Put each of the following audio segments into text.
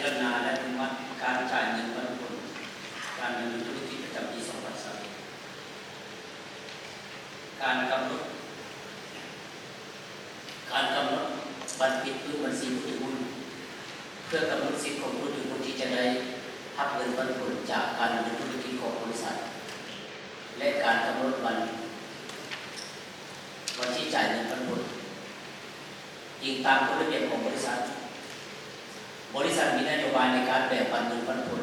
ารณาและอนุมัติการจ่ายเงินปันผลการดำเนินธุรกิจประจำปี2020การกำหนดบัตรปิดพื้นบัญชีผู้ถือหุ้นเพื่อกำหนดสิทธิของผู้ถือหุ้นที่จะได้รับเงินปันผลจากการดำเนินธุรกิจของบริษัทและการกำหนดวันที่จ่ายเงินปันผลอิงตามกฎระเบียบของบริษัทมีนโยบายในการแบ่งปันเงินปันผล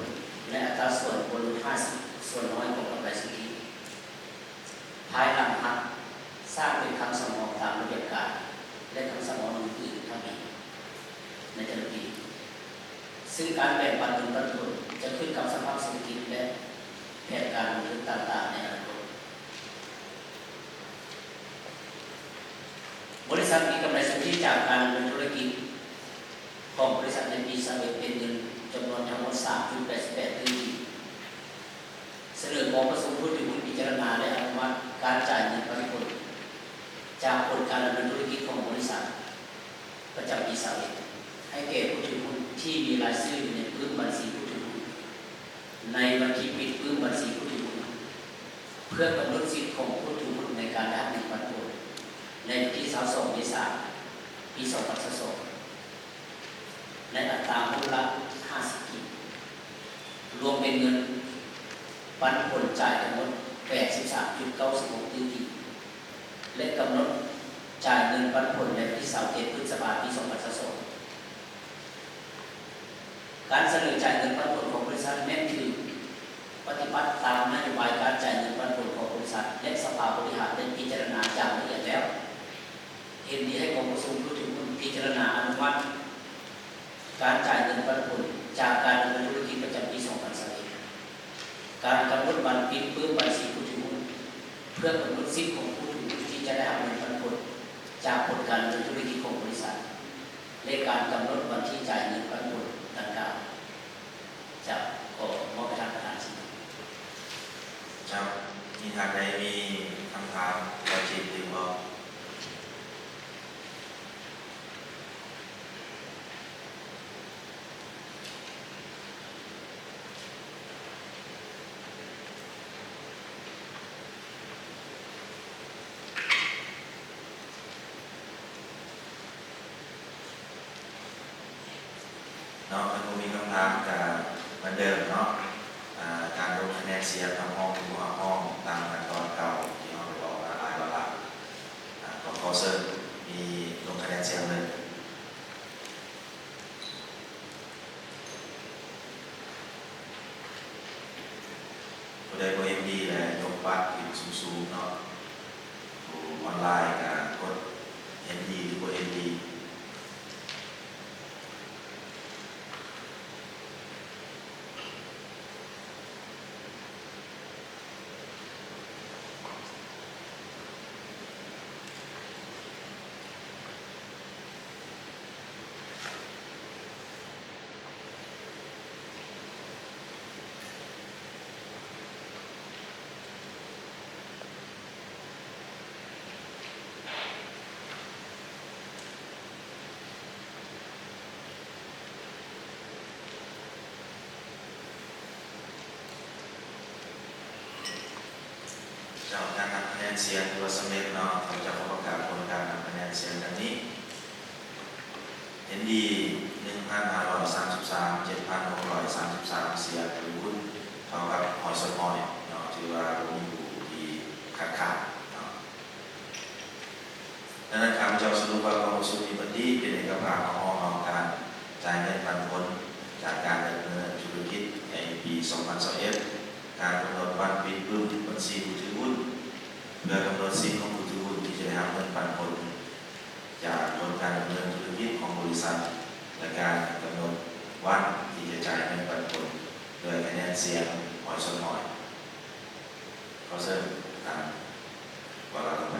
และอัตราส่วนคนละ50ส่วนน้อยของกำไรสุทธิภายหลังหักสร้างเป็นคำสั่งออกตามระเบียบการและคำสั่งออกอื่นๆทั้งนี้ในแต่ละปีซึ่งการแบ่งปันเงินปันผลจะขึ้นกับสภาพเศรษฐกิจและแผนการลงทุนต่างๆในอนาคตบริษัทมีกำไรสุทธิจากการดำเนินธุรกิจของบริษัทในปี21เป็นเงินจำนวนทั้งหมด 3.88 ล้านเสนอกองประชุมผู้ถือหุ้นพิจารณาและอนุมัติการจ่ายเงินปันผลจากผลการดำเนินธุรกิจของบริษัทประจำปี21ให้แก่ผู้ถือหุ้นที่มีรายชื่ออยู่ในพื้นบัญชีผู้ถือหุ้นในบัญชีปิดพื้นบัญชีผู้ถือหุ้นเพื่อกำหนดสิทธิของผู้ถือหุ้นในการได้รับเงินปันผลในวันที่22 เมษายน ปี2022ในอัตราหุ้นละ50 กิจรวมเป็นเงินปันผลจ่ายทั้งหมด 83.96 ล้านและกำหนดจ่ายเงินปันผลในวันที่27 พฤษภาคม ปี2022การเสนอจ่ายเงินปันผลของบริษัทแม้นถือปฏิบัติตามนโยบายการจ่ายเงินปันผลของบริษัทและสภาบริหารได้พิจารณาอย่างละเอียดแล้วเห็นดีให้กองประชุมผู้ถือหุ้นพิจารณาอนุมัติการจ่ายเงินปันผลจากการดำเนินธุรกิจประจำปี2021การกำหนดวันปิดพื้นบัญชีผู้ถือหุ้นเพื่อกำหนดสิทธิของผู้ถือหุ้นที่จะได้รับเงินปันผลจากผลการดำเนินธุรกิจของบริษัทและการกำหนดวันที่จ่ายเงินปันผลดังกล่าวจะขอมอบให้ท่านประธานชี้ครับมีทางใดมีคำถามและจิตหรือว่ามันมีคำถามกับเหมือนเดิมเนาะการลงคะแนนเสียงทำห้องทุกห้องตามขั้นตอนเก่าที่เราได้บอกหลายวาระขอเชิญมีลงคะแนนเสียงเลยผู้ใดบ่เอ็มดีและยกบัตรอยู่สูงๆเนาะออนไลน์กับกดเอ็มดีหรือบ่เอ็มดีการทำคะแนนเสียงตัวสำเร็จเนาะเราจะประกาศผลการทำคะแนนเสียงดังนี้เห็นดี 1,533 7,633 เสียงหรือหุ้นเท่ากับหอยสมอยเนาะถือว่ามีผู้ที่ขาดเนาะดังนั้นข้าพเจ้าสรุปว่ากองทุนมีบัญชีเป็นเอกภาพของการจ่ายเงินปันผลจากการดำเนินธุรกิจในปี2021การกำหนดวันปิดพื้นบัญชีผู้ถือหุ้นเพื่อกำหนดสิทธิของผู้ถือหุ้นที่จะได้รับเงินปันผลจากผลการดำเนินธุรกิจของบริษัทและการกำหนดวันที่จะจ่ายเงินปันผลโดยคะแนนเสียงหอยชนหอยขอเชิญตามวาระต่อไป